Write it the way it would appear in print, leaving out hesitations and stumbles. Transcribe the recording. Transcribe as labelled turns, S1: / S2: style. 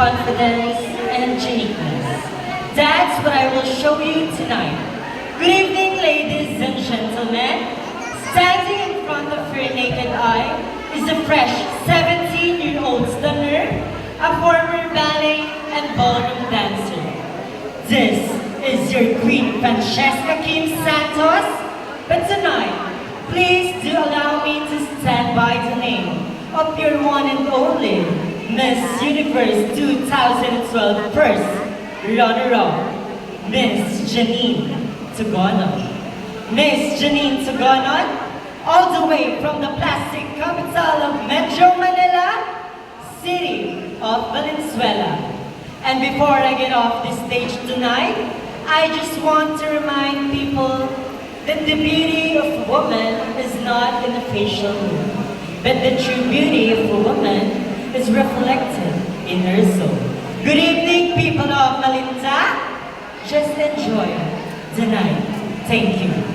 S1: confidence, and uniqueness. That's what I will show you tonight. Good evening, ladies and gentlemen. Standing in front of your naked eye is a fresh 17-year-old stunner, a former ballet and ballroom dancer. This is your Queen Francesca Kim Santos. But tonight, please do allow me to stand by the name of your one and only Miss Universe 2012 first runner-up, Miss Janine Tugonon. Miss Janine Tugonon, all the way from the plastic capital of Metro Manila, city of Valenzuela. And before I get off the stage tonight, I just want to remind people that the beauty of a woman is not in the facial look, but the true beauty of a woman is reflected in her soul. Good evening, people of Malinta. Just enjoy the night. Thank you.